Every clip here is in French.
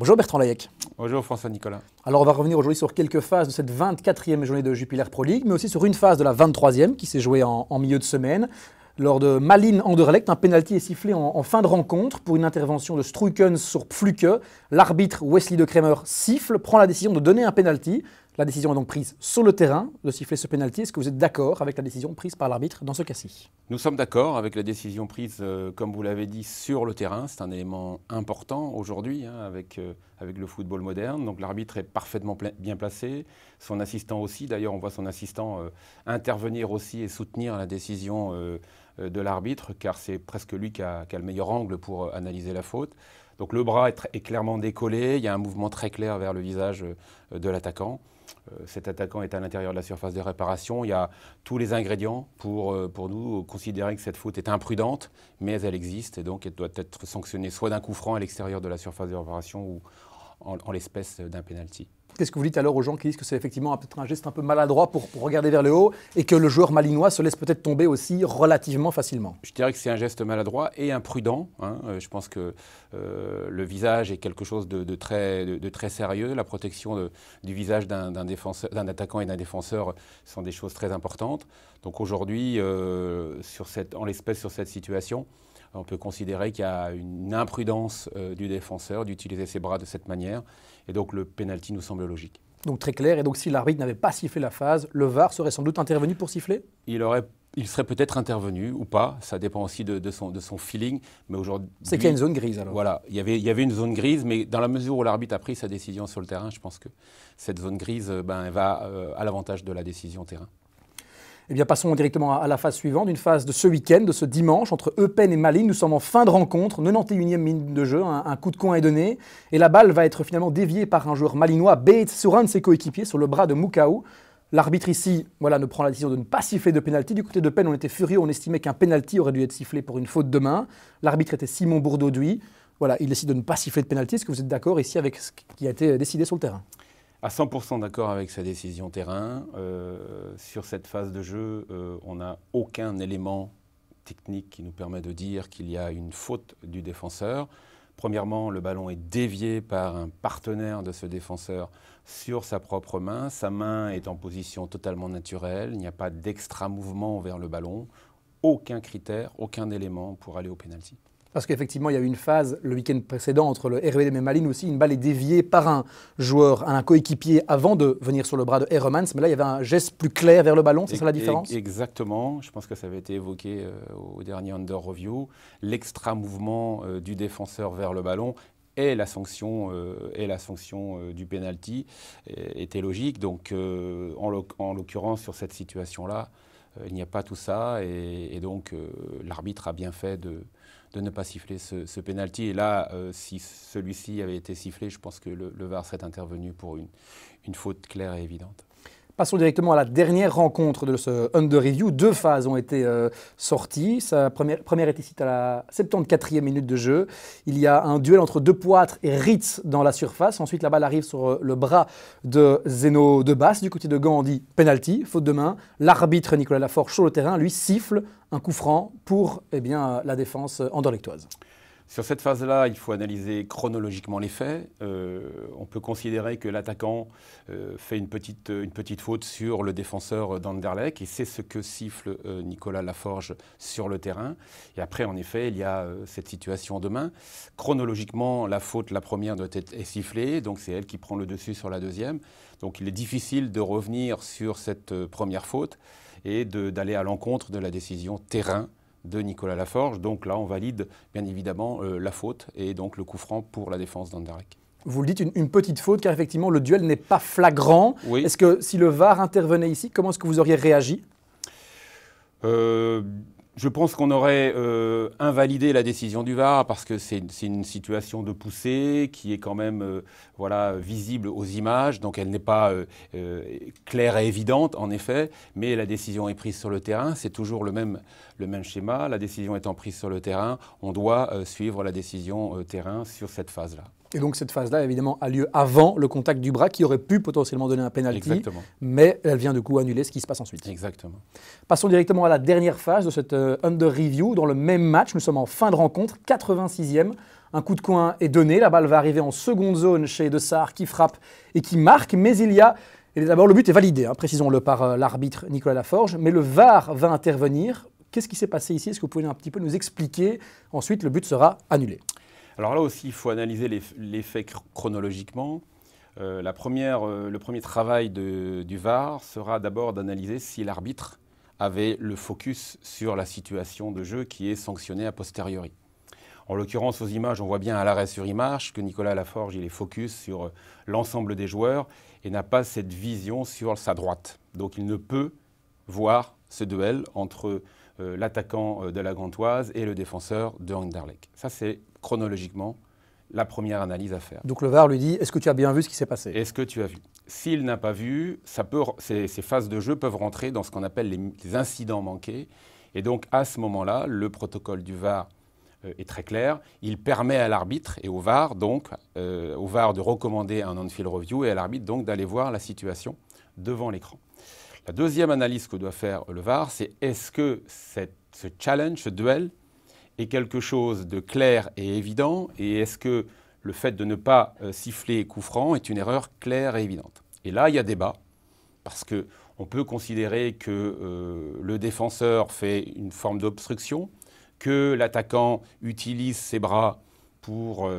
Bonjour Bertrand Layec. Bonjour François Nicolas. Alors on va revenir aujourd'hui sur quelques phases de cette 24e journée de Jupiler Pro League, mais aussi sur une phase de la 23e qui s'est jouée en milieu de semaine. Lors de Malines-Anderlecht, un pénalty est sifflé en fin de rencontre pour une intervention de Struikens sur Pfluke. L'arbitre Wesley de Kremer siffle, prend la décision de donner un pénalty. La décision est donc prise sur le terrain de siffler ce pénalty. Est-ce que vous êtes d'accord avec la décision prise par l'arbitre dans ce cas-ci? Nous sommes d'accord avec la décision prise, comme vous l'avez dit, sur le terrain. C'est un élément important aujourd'hui avec le football moderne. Donc l'arbitre est parfaitement bien placé. Son assistant aussi. D'ailleurs, on voit son assistant intervenir aussi et soutenir la décision de l'arbitre, car c'est presque lui qui a le meilleur angle pour analyser la faute. Donc le bras est clairement décollé. Il y a un mouvement très clair vers le visage de l'attaquant. Cet attaquant est à l'intérieur de la surface de réparation. Il y a tous les ingrédients pour nous considérer que cette faute est imprudente, mais elle existe et donc elle doit être sanctionnée soit d'un coup franc à l'extérieur de la surface de réparation ou en l'espèce d'un pénalty. Qu'est-ce que vous dites alors aux gens qui disent que c'est effectivement peut-être un geste un peu maladroit pour regarder vers le haut et que le joueur malinois se laisse peut-être tomber aussi relativement facilement? Je dirais que c'est un geste maladroit et imprudent. Je pense que le visage est quelque chose de très sérieux. La protection du visage d'un attaquant et d'un défenseur sont des choses très importantes. Donc aujourd'hui, en l'espèce sur cette situation, on peut considérer qu'il y a une imprudence du défenseur d'utiliser ses bras de cette manière. Et donc le pénalty nous semble logique. Donc très clair. Et donc si l'arbitre n'avait pas sifflé la phase, le VAR serait sans doute intervenu pour siffler? Il serait peut-être intervenu ou pas. Ça dépend aussi de son feeling. Mais aujourd'hui, c'est qu'il y a une zone grise alors. Voilà, il y avait une zone grise, mais dans la mesure où l'arbitre a pris sa décision sur le terrain, je pense que cette zone grise va à l'avantage de la décision terrain. Eh bien, passons directement à la phase suivante, une phase de ce week-end, de ce dimanche, entre Eupen et Malines. Nous sommes en fin de rencontre, 91e minute de jeu, un coup de coin est donné. Et la balle va être finalement déviée par un joueur malinois, Bates, sur un de ses coéquipiers, sur le bras de Mukau. L'arbitre ici ne prend la décision de ne pas siffler de pénalty. Du côté de Eupen, on était furieux, on estimait qu'un pénalty aurait dû être sifflé pour une faute de main. L'arbitre était Simon Bourdauduy. Voilà, il décide de ne pas siffler de pénalty. Est-ce que vous êtes d'accord ici avec ce qui a été décidé sur le terrain? À 100% d'accord avec sa décision terrain. Sur cette phase de jeu, on n'a aucun élément technique qui nous permet de dire qu'il y a une faute du défenseur. Premièrement, le ballon est dévié par un partenaire de ce défenseur sur sa propre main. Sa main est en position totalement naturelle. Il n'y a pas d'extra mouvement vers le ballon. Aucun critère, aucun élément pour aller au pénalty. Parce qu'effectivement, il y a eu une phase le week-end précédent entre le RWDM et Malines aussi. Une balle est déviée par un joueur, un coéquipier, avant de venir sur le bras de Heremans. Mais là, il y avait un geste plus clair vers le ballon. C'est ça la différence? Exactement. Je pense que ça avait été évoqué au dernier Under Review. L'extra mouvement du défenseur vers le ballon et la sanction du penalty était logique. Donc, en l'occurrence, sur cette situation-là, il n'y a pas tout ça. Et donc, l'arbitre a bien fait de ne pas siffler ce penalty. Et là, si celui-ci avait été sifflé, je pense que le VAR serait intervenu pour une faute claire et évidente. Passons directement à la dernière rencontre de ce Under Review. Deux phases ont été sorties. Sa première est ici à la 74e minute de jeu. Il y a un duel entre De Poitre et Ritz dans la surface. Ensuite, la balle arrive sur le bras de Zeno de Basse. Du côté de Gand, on dit penalty, faute de main. L'arbitre Nicolas Laforge sur le terrain, lui, siffle un coup franc pour la défense anderlechtoise. Sur cette phase-là, il faut analyser chronologiquement les faits. On peut considérer que l'attaquant fait une petite faute sur le défenseur d'Anderlecht et c'est ce que siffle Nicolas Laforge sur le terrain. Et après, en effet, il y a cette situation de main. Chronologiquement, la faute, la première, doit être sifflée, donc c'est elle qui prend le dessus sur la deuxième. Donc il est difficile de revenir sur cette première faute et d'aller à l'encontre de la décision terrain de Nicolas Laforge. Donc là, on valide bien évidemment la faute et donc le coup franc pour la défense d'Anderlecht. Vous le dites, une petite faute, car effectivement, le duel n'est pas flagrant. Oui. Est-ce que si le VAR intervenait ici, comment est-ce que vous auriez réagi? Je pense qu'on aurait invalidé la décision du VAR parce que c'est une situation de poussée qui est quand même visible aux images. Donc elle n'est pas claire et évidente en effet, mais la décision est prise sur le terrain. C'est toujours le même schéma. La décision étant prise sur le terrain, on doit suivre la décision terrain sur cette phase-là. Et donc cette phase-là, évidemment, a lieu avant le contact du bras qui aurait pu potentiellement donner un penalty. Exactement. Mais elle vient du coup annuler ce qui se passe ensuite. Exactement. Passons directement à la dernière phase de cette under review. Dans le même match, nous sommes en fin de rencontre, 86e. Un coup de coin est donné, la balle va arriver en seconde zone chez De Sar qui frappe et qui marque. Mais il y a, et d'abord le but est validé, précisons-le, par l'arbitre Nicolas Laforge. Mais le VAR va intervenir. Qu'est-ce qui s'est passé ici? Est-ce que vous pouvez un petit peu nous expliquer? Ensuite, le but sera annulé. Alors là aussi, il faut analyser les faits chronologiquement. Le premier travail du VAR sera d'abord d'analyser si l'arbitre avait le focus sur la situation de jeu qui est sanctionnée a posteriori. En l'occurrence, aux images, on voit bien à l'arrêt sur image que Nicolas Laforge il est focus sur l'ensemble des joueurs et n'a pas cette vision sur sa droite. Donc il ne peut voir ce duel entre l'attaquant de la Gantoise et le défenseur de Anderlecht. Ça, c'est chronologiquement la première analyse à faire. Donc le VAR lui dit, est-ce que tu as bien vu ce qui s'est passé? Est-ce que tu as vu? S'il n'a pas vu, ces phases de jeu peuvent rentrer dans ce qu'on appelle les incidents manqués. Et donc à ce moment-là, le protocole du VAR est très clair. Il permet à l'arbitre et au VAR, de recommander un on-field review et à l'arbitre donc d'aller voir la situation devant l'écran. La deuxième analyse que doit faire le VAR, c'est est-ce que ce challenge, ce duel, est quelque chose de clair et évident, et est-ce que le fait de ne pas siffler coup franc est une erreur claire et évidente? Et là, il y a débat, parce qu'on peut considérer que le défenseur fait une forme d'obstruction, que l'attaquant utilise ses bras pour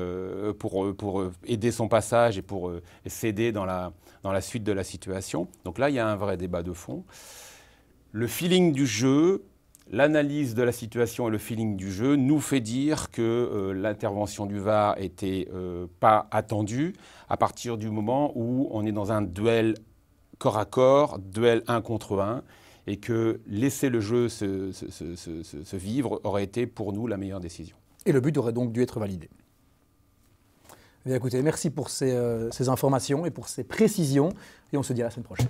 aider son passage et pour s'aider dans la suite de la situation. Donc là, il y a un vrai débat de fond. Le feeling du jeu, l'analyse de la situation et le feeling du jeu nous fait dire que l'intervention du VAR n'était pas attendue à partir du moment où on est dans un duel corps à corps, duel 1 contre 1, et que laisser le jeu se vivre aurait été pour nous la meilleure décision. Et le but aurait donc dû être validé. Bien, écoutez, merci pour ces informations et pour ces précisions, et on se dit à la semaine prochaine.